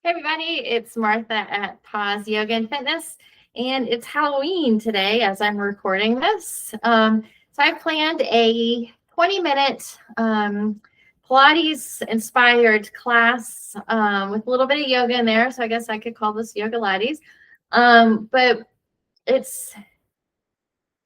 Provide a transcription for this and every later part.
Hey everybody, it's Martha at Pause Yoga and Fitness, and it's Halloween today as I'm recording this. So I planned a 20-minute Pilates-inspired class with a little bit of yoga in there, so I guess I could call this Yogalates. But it's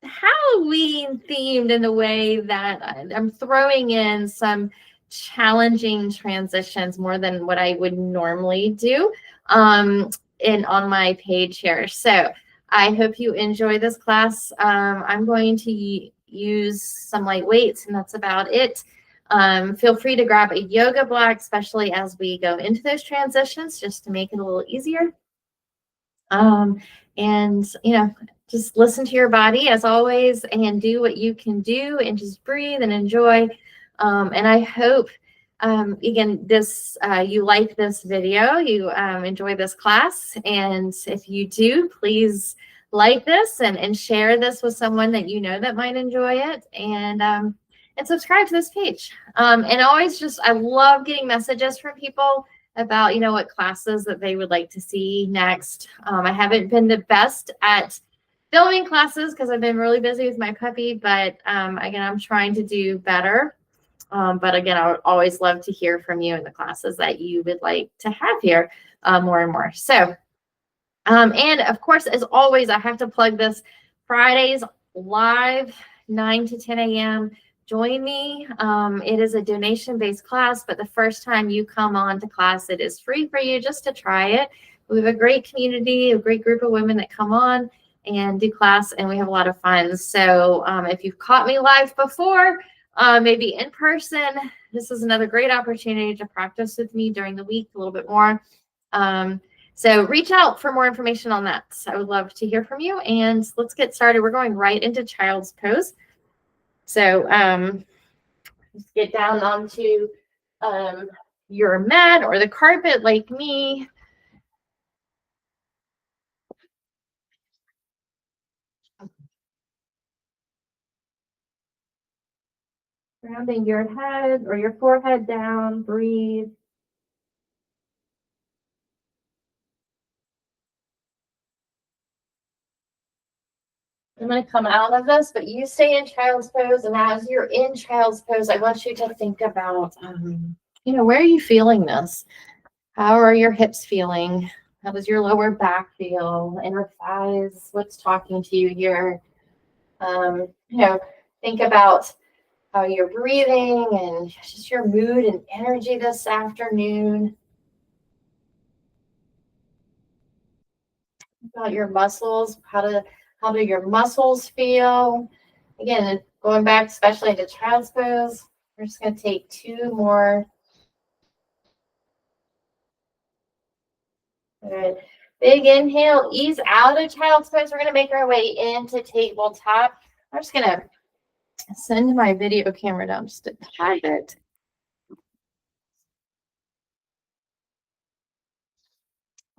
Halloween themed in the way that I'm throwing in some challenging transitions more than what I would normally do on my page here. So I hope you enjoy this class. I'm going to use some light weights, and that's about it. Feel free to grab a yoga block, especially as we go into those transitions, just to make it a little easier. And just listen to your body as always and do what you can do and just breathe and enjoy. And I hope, again, you like this video, you enjoy this class. And if you do, please like this and share this with someone that you know that might enjoy it. And subscribe to this page. And always I love getting messages from people about, what classes that they would like to see next. I haven't been the best at filming classes because I've been really busy with my puppy, but again, I'm trying to do better. But again, I would always love to hear from you in the classes that you would like to have here more and more. So, and of course, as always, I have to plug this Fridays live, 9 to 10 a.m. Join me. It is a donation-based class, but the first time you come on to class, it is free for you just to try it. We have a great community, a great group of women that come on and do class, and we have a lot of fun. So if you've caught me live before, maybe in person, this is another great opportunity to practice with me during the week a little bit more. So reach out for more information on that. I would love to hear from you, and let's get started. We're going right into child's pose. So just get down onto your mat or the carpet like me. Grounding your head or your forehead down, breathe. I'm going to come out of this, but you stay in child's pose. And as you're in child's pose, I want you to think about, where are you feeling this? How are your hips feeling? How does your lower back feel? Inner thighs? What's talking to you here? Think about how you're breathing and just your mood and energy this afternoon. About your muscles. How do your muscles feel? Again, going back especially to child's pose, we're just going to take 2 more. Good. Big inhale, ease out of child's pose. We're going to make our way into tabletop. I'm just going to send my video camera down just a tad bit.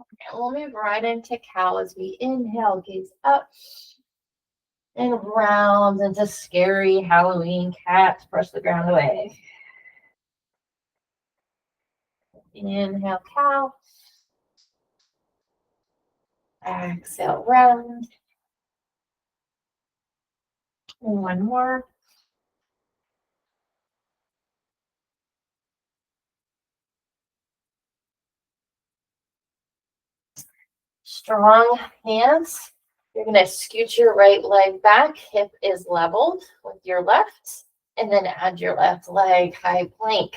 Okay, we'll move right into cow as we inhale, gaze up and round into scary Halloween cat. Brush the ground away. Inhale, cow. Exhale, round. One more. Strong hands. You're going to scoot your right leg back. Hip is leveled with your left. And then add your left leg, high plank.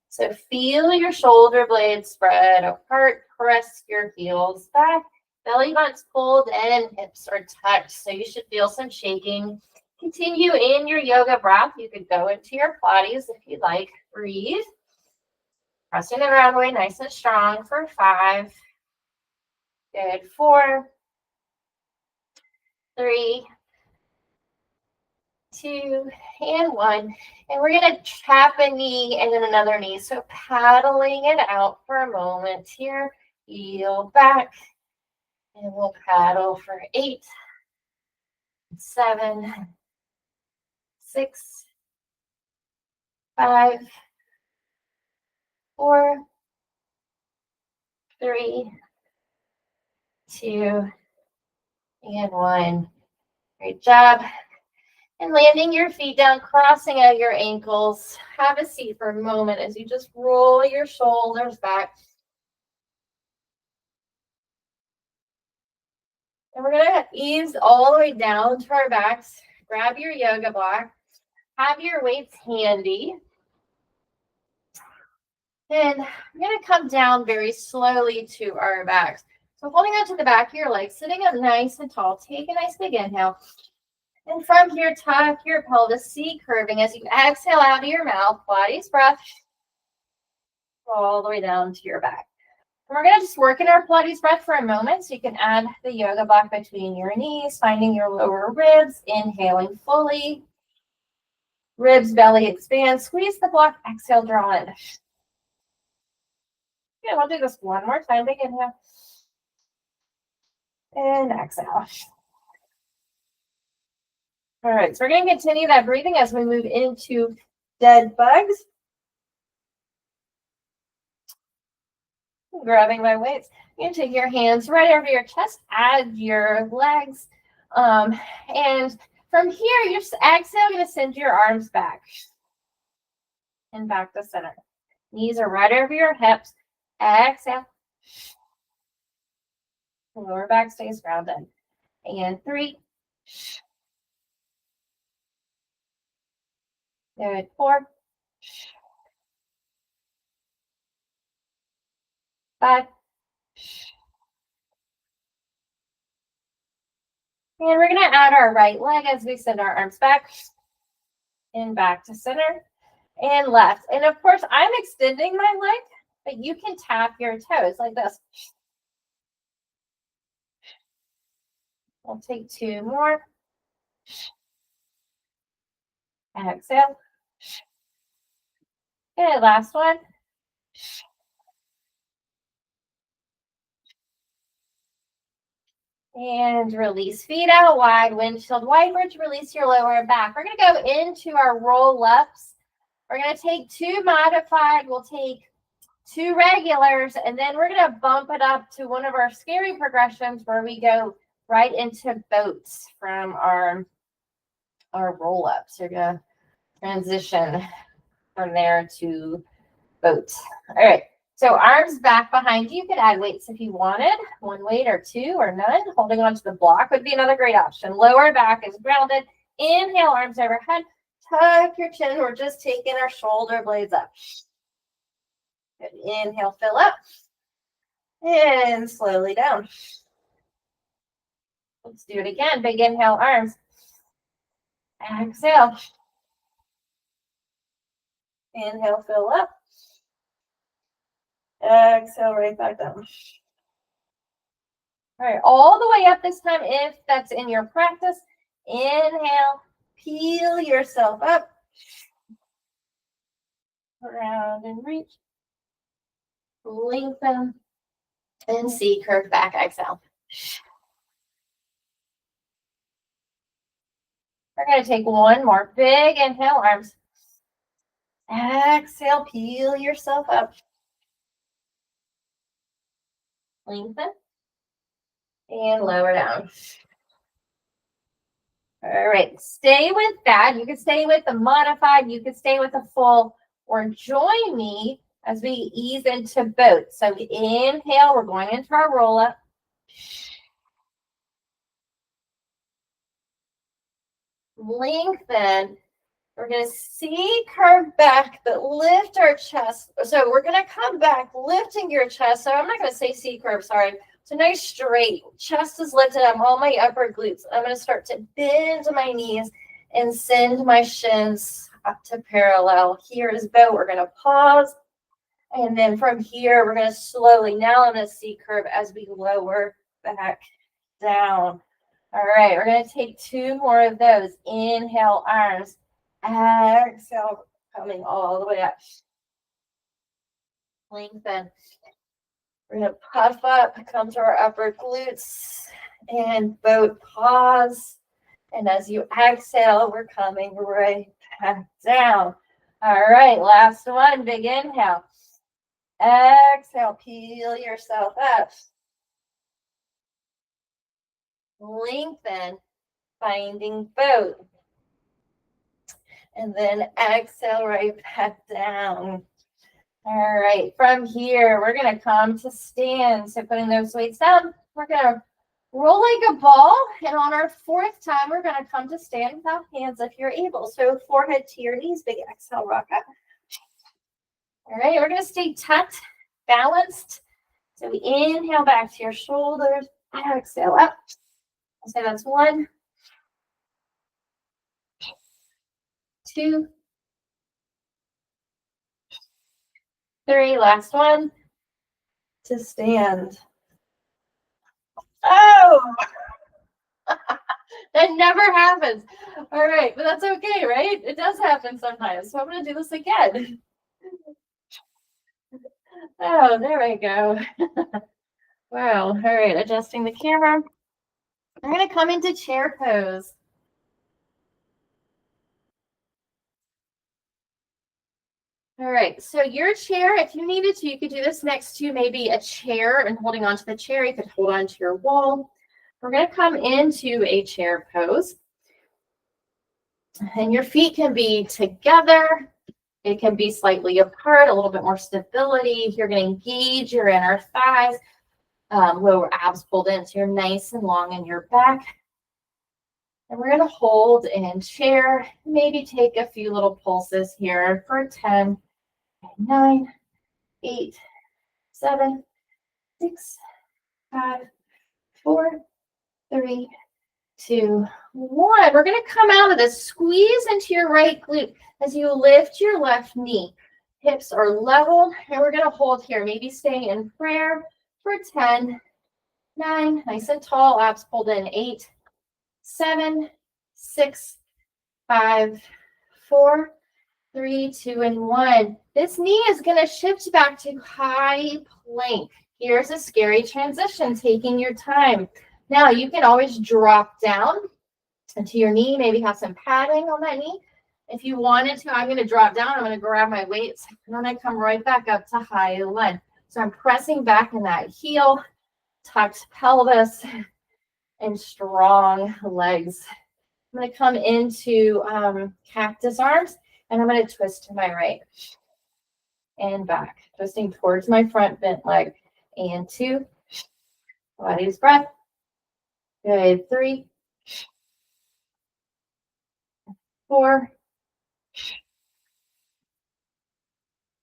So feel your shoulder blades spread apart. Press your heels back. Belly button's pulled in. Hips are tucked. So you should feel some shaking. Continue in your yoga breath. You could go into your Pilates if you like. Breathe. Pressing the ground away nice and strong for 5. Good. 4, 3, 2, and 1. And we're going to tap a knee and then another knee. So paddling it out for a moment here. Heel back. And we'll paddle for 8, 7, 6, 5, 4, 3, 2, and 1. Great job. And landing your feet down, crossing out your ankles. Have a seat for a moment as you just roll your shoulders back. And we're going to ease all the way down to our backs. Grab your yoga block. Have your weights handy. And we're going to come down very slowly to our backs. So holding on to the back of your legs, sitting up nice and tall. Take a nice big inhale. And from here, tuck your pelvis, C curving as you exhale out of your mouth. Pilates breath. All the way down to your back. And we're going to just work in our Pilates breath for a moment. So you can add the yoga block between your knees, finding your lower ribs, inhaling fully. Ribs, belly expand. Squeeze the block. Exhale, draw in. Yeah, we'll do this one more time. Big inhale. And exhale. All right, so we're going to continue that breathing as we move into dead bugs. Grabbing my weights. You can take your hands right over your chest, add your legs. And from here, you're just exhale, going to send your arms back. And back to center. Knees are right over your hips. Exhale. Lower back stays grounded. And 3. Good. 4. 5. And we're going to add our right leg as we send our arms back. And back to center. And left. And of course, I'm extending my leg, but you can tap your toes like this. We'll take 2 more. Exhale. Good. Last one. And release. Feet out wide. Windshield wiper to release your lower back. We're going to go into our roll-ups. We're going to take 2 modified. We'll take 2 regulars. And then we're going to bump it up to one of our scary progressions where we go right into boats from our roll-ups. We're going to transition from there to boats. All right. So arms back behind you. You could add weights if you wanted. 1 weight or 2 or none. Holding onto the block would be another great option. Lower back is grounded. Inhale, arms overhead. Tuck your chin. We're just taking our shoulder blades up. Good. Inhale, fill up. And slowly down. Let's do it again. Big inhale, arms. Exhale. Inhale, fill up. Exhale, right back down. All right, all the way up this time, if that's in your practice. Inhale, peel yourself up. Round and reach. Lengthen. And C curve back, exhale. We're going to take 1 more. Big inhale, arms. Exhale, peel yourself up. Lengthen. And lower down. All right, stay with that. You can stay with the modified. You can stay with the full. Or join me as we ease into both. So inhale, we're going into our roll-up. Lengthen. We're going to C curve back, but lift our chest. So we're going to come back, lifting your chest. So I'm not going to say C curve, sorry. So nice straight. Chest is lifted. I'm all my upper glutes. I'm going to start to bend my knees and send my shins up to parallel. Here is boat. We're going to pause. And then from here, we're going to slowly, now I'm going to C curve as we lower back down. All right, we're going to take 2 more of those. Inhale, arms. Exhale, coming all the way up. Lengthen. We're going to puff up, come to our upper glutes, and boat pause. And as you exhale, we're coming right back down. All right, last one, big inhale. Exhale, peel yourself up. Lengthen, finding boat. And then exhale right back down. All right, from here, we're going to come to stand. So putting those weights down, we're going to roll like a ball. And on our fourth time, we're going to come to stand without hands if you're able. So forehead to your knees, big exhale, rock up. All right, we're going to stay tucked, balanced. So we inhale back to your shoulders, exhale up. So that's 1, 2, 3. Last one to stand. Oh, that never happens. All right, but that's okay, right? It does happen sometimes. So I'm going to do this again. Oh, there we go. Wow. All right, adjusting the camera. I'm going to come into chair pose. All right, so your chair, if you needed to, you could do this next to maybe a chair and holding onto the chair. You could hold onto your wall. We're going to come into a chair pose. And your feet can be together. It can be slightly apart, a little bit more stability. You're going to engage your inner thighs, lower abs pulled in, so you're nice and long in your back. And we're going to hold in chair, maybe take a few little pulses here for 10, 9, 8, 7, 6, 5, 4, 3, 2, 1. We're going to come out of this. Squeeze into your right glute as you lift your left knee. Hips are level, and we're going to hold here. Maybe stay in prayer for 10, 9, nice and tall, abs pulled in, 8, 7, 6, 5, 4, 3, 2, and 1. This knee is going to shift back to high plank. Here's a scary transition, taking your time. Now, you can always drop down into your knee, maybe have some padding on that knee. If you wanted to, I'm going to drop down. I'm going to grab my weights, and then I come right back up to high lunge. So I'm pressing back in that heel, tucked pelvis, and strong legs. I'm going to come into cactus arms, and I'm going to twist to my right and back, twisting towards my front bent leg. And 2, body's breath. Good. 3, 4,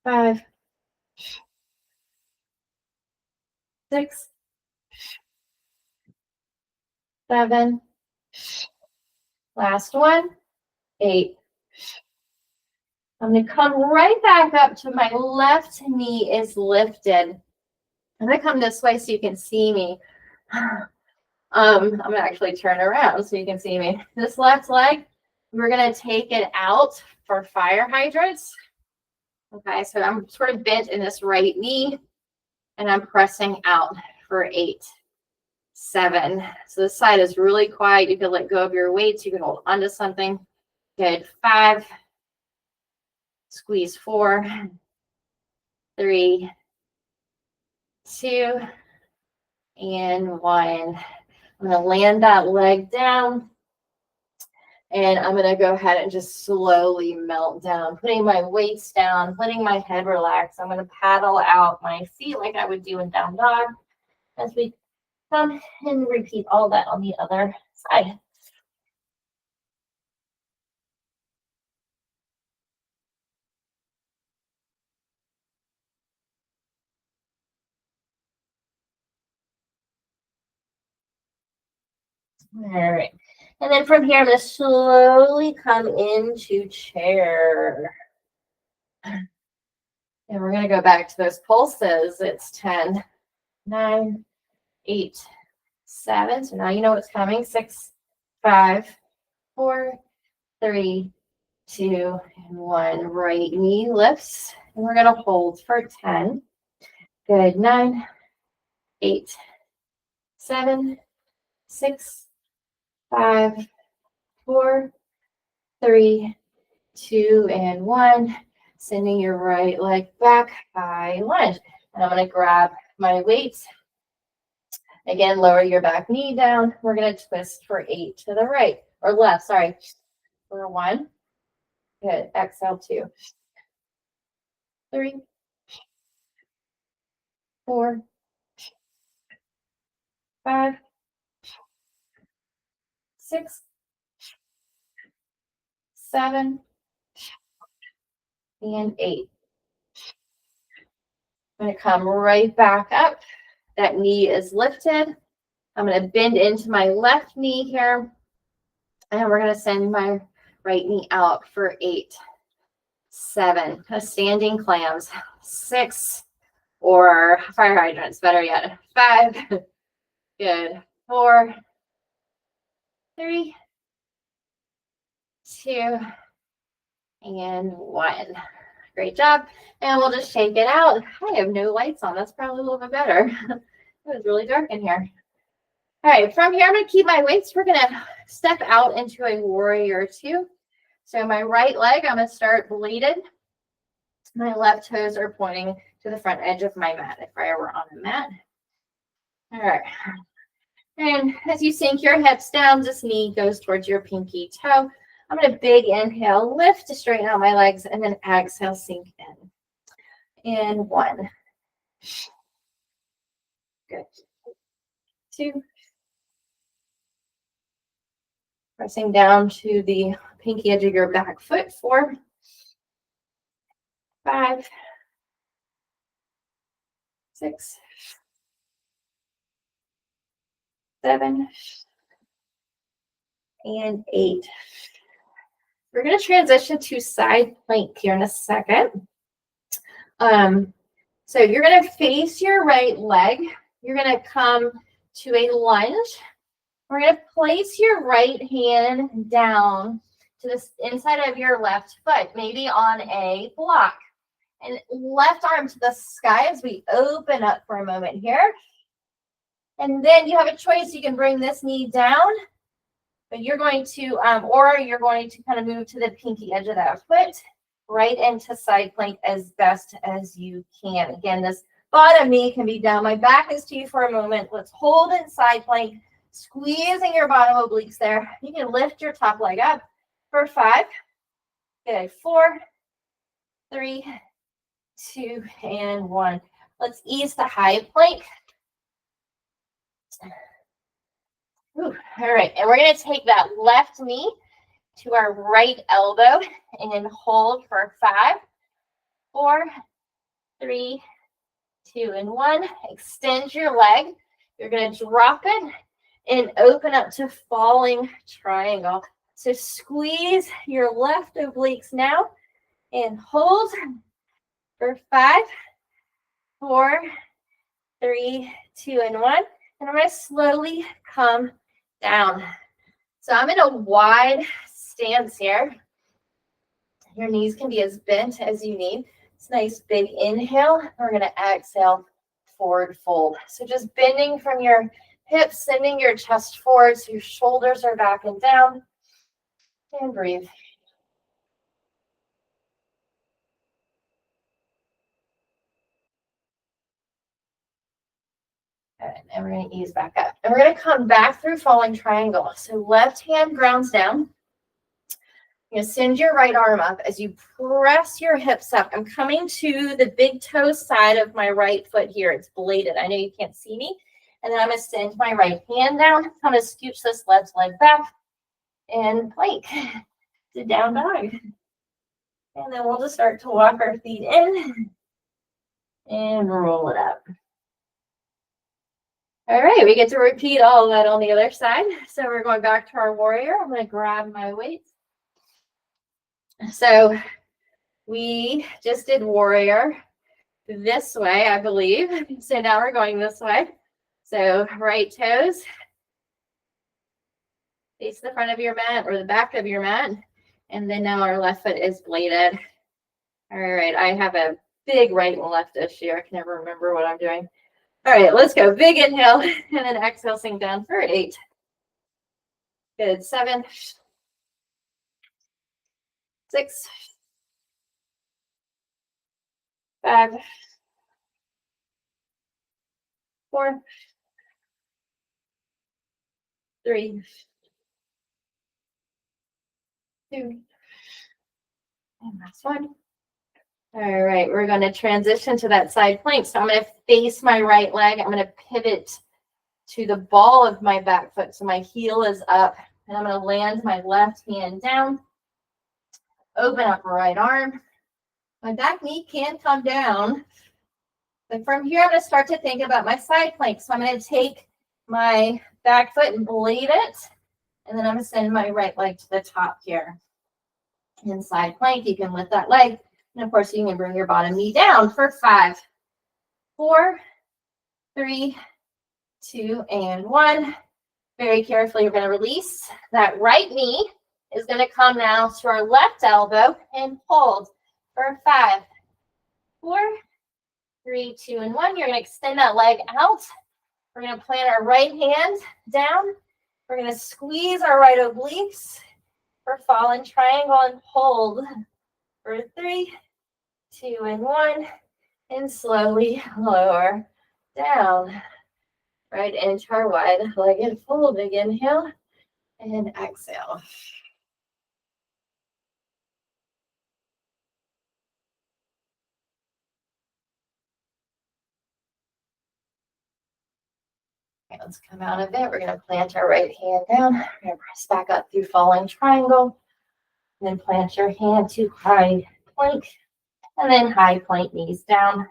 5, 6, 7. Last one. 8. I'm going to come right back up to my left knee is lifted. I'm going to come this way so you can see me. I'm going to actually turn around so you can see me. This left leg, we're going to take it out for fire hydrants. Okay, so I'm sort of bent in this right knee, and I'm pressing out for 8, 7. So this side is really quiet. You can let go of your weights. You can hold onto something. Good. 5. Squeeze 4, 3, 2, and 1. I'm going to land that leg down, and I'm going to go ahead and just slowly melt down, putting my weights down, letting my head relax. I'm going to paddle out my feet like I would do in down dog as we come and repeat all that on the other side. All right. And then from here, I'm going to slowly come into chair. And we're going to go back to those pulses. It's 10, 9, 8, 7. So now you know what's coming. 6, 5, 4, 3, 2, and 1. Right knee lifts. And we're going to hold for 10. Good. 9, 8, 7, 6, 5, 4, 3, 2, and 1. Sending your right leg back, high lunge. And I'm going to grab my weights. Again, lower your back knee down. We're going to twist for 8 to the right, or left, sorry. For 1. Good. Exhale, 2. 3. 4. 5. 6. 7. And 8. I'm going to come right back up. That knee is lifted. I'm going to bend into my left knee here. And we're going to send my right knee out for 8, 7, standing clams, 6, or fire hydrants, better yet, 5, good, 4, 3, 2, and 1. Great job. And we'll just shake it out. I have no lights on. That's probably a little bit better. It was really dark in here. All right, from here, I'm going to keep my weights. We're going to step out into a warrior 2. So my right leg, I'm going to start bladed. My left toes are pointing to the front edge of my mat if I were on a mat. All right. And as you sink your hips down, this knee goes towards your pinky toe. I'm going to big inhale, lift to straighten out my legs, and then exhale, sink in. And 1. Good. 2. Pressing down to the pinky edge of your back foot. 4. 5. 6. 7. And 8. We're going to transition to side plank here in a second. So you're going to face your right leg. You're going to come to a lunge. We're going to place your right hand down to the inside of your left foot, maybe on a block. And left arm to the sky as we open up for a moment here. And then you have a choice. You can bring this knee down, but you're going to, or you're going to kind of move to the pinky edge of that foot, right into side plank as best as you can. Again, this bottom knee can be down. My back is to you for a moment. Let's hold in side plank, squeezing your bottom obliques there. You can lift your top leg up for 5. Good. 4, 3, 2, and 1. Let's ease the high plank. Ooh, all right, and we're going to take that left knee to our right elbow and hold for 5, 4, 3, 2, and 1. Extend your leg. You're going to drop it and open up to falling triangle. So squeeze your left obliques now and hold for 5, 4, 3, 2, and 1. And I'm going to slowly come down. So I'm in a wide stance here. Your knees can be as bent as you need. It's a nice big inhale. We're going to exhale, forward fold. So just bending from your hips, sending your chest forward so your shoulders are back and down. And breathe. All right, and we're going to ease back up. And we're going to come back through falling triangle. So left hand grounds down. You're going to send your right arm up as you press your hips up. I'm coming to the big toe side of my right foot here. It's bladed. I know you can't see me. And then I'm going to send my right hand down. I'm going to scooch this left leg back and plank to down dog. And then we'll just start to walk our feet in and roll it up. All right, we get to repeat all of that on the other side. So we're going back to our warrior. I'm going to grab my weights. So we just did warrior this way, I believe. So now we're going this way. So right toes face the front of your mat or the back of your mat. And then now our left foot is bladed. All right, I have a big right and left issue. I can never remember what I'm doing. All right, let's go. Big inhale and then exhale, sink down for 8. Good. 7, 6, 5, 4, 3, 2, and last one. All right, we're going to transition to that side plank. So I'm going to face my right leg. I'm going to pivot to the ball of my back foot. So my heel is up, and I'm going to land my left hand down. Open up right arm. My back knee can come down. But from here, I'm going to start to think about my side plank. So I'm going to take my back foot and blade it. And then I'm going to send my right leg to the top here. In side plank, you can lift that leg. And of course, you can bring your bottom knee down for 5, 4, 3, 2, and 1. Very carefully, you're going to release. That right knee is going to come now to our left elbow and hold for 5, 4, 3, 2, and 1. You're going to extend that leg out. We're going to plant our right hand down. We're going to squeeze our right obliques for fallen triangle and hold for 3, 2, and 1. And slowly lower down. Right into our wide-legged fold. Big inhale and exhale. Okay, let's come out of it. We're going to plant our right hand down. We're going to press back up through falling triangle. And then plant your hand to high plank. And then high plank, knees down.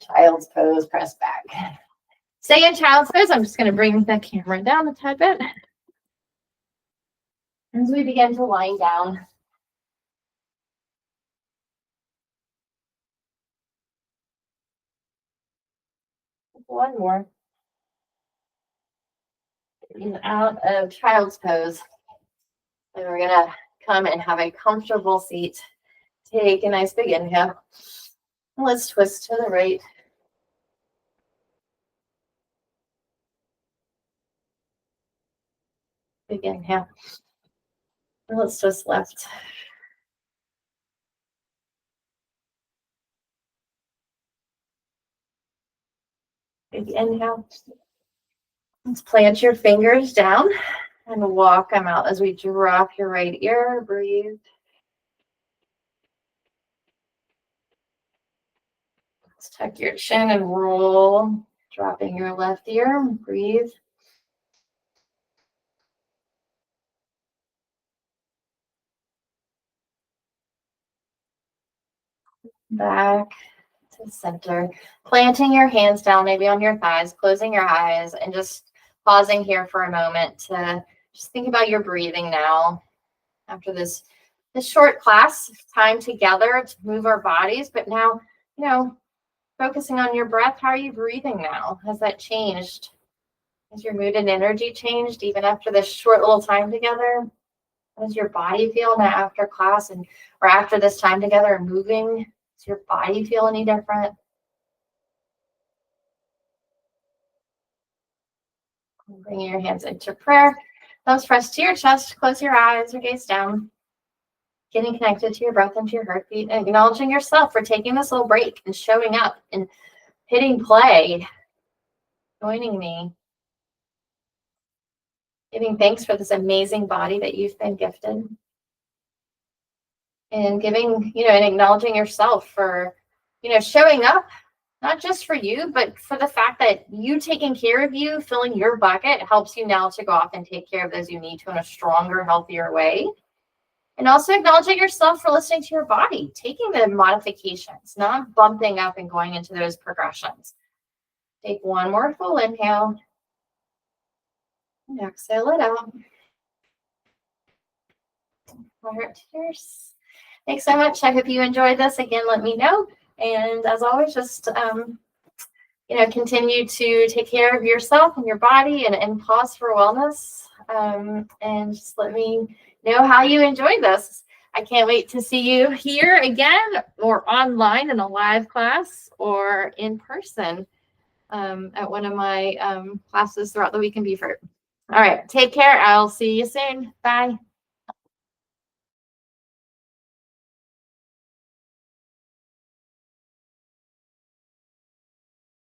Child's pose, press back. Stay in child's pose. I'm just going to bring the camera down a tad bit. As we begin to lie down. One more. Out of child's pose. And we're going to come and have a comfortable seat. Take a nice big inhale. Let's twist to the right. Big inhale. And let's twist left. Big inhale. Let's plant your fingers down and walk them out as we drop your right ear. Breathe. Let's tuck your chin and roll, dropping your left ear. Breathe. Back to center. Planting your hands down, maybe on your thighs, closing your eyes, and just pausing here for a moment to just think about your breathing now. After this short class, time together to move our bodies, but now, focusing on your breath. How are you breathing now? Has that changed? Has your mood and energy changed even after this short little time together? How does your body feel now after class or after this time together and moving? Does your body feel any different? Bringing your hands into prayer. Thumbs pressed to your chest. Close your eyes or gaze down. Getting connected to your breath and to your heartbeat. And acknowledging yourself for taking this little break and showing up and hitting play. Joining me. Giving thanks for this amazing body that you've been gifted. And giving, and acknowledging yourself for, showing up, not just for you, but for the fact that you taking care of you, filling your bucket helps you now to go off and take care of those you need to in a stronger, healthier way. And also acknowledging yourself for listening to your body, taking the modifications, not bumping up and going into those progressions. Take one more full inhale. And exhale it out. Heart tears. Thanks so much. I hope you enjoyed this. Again, let me know. And as always, just, continue to take care of yourself and your body and pause for wellness. And just let me know how you enjoyed this. I can't wait to see you here again or online in a live class or in person at one of my classes throughout the week in Beaufort. All right. Take care. I'll see you soon. Bye.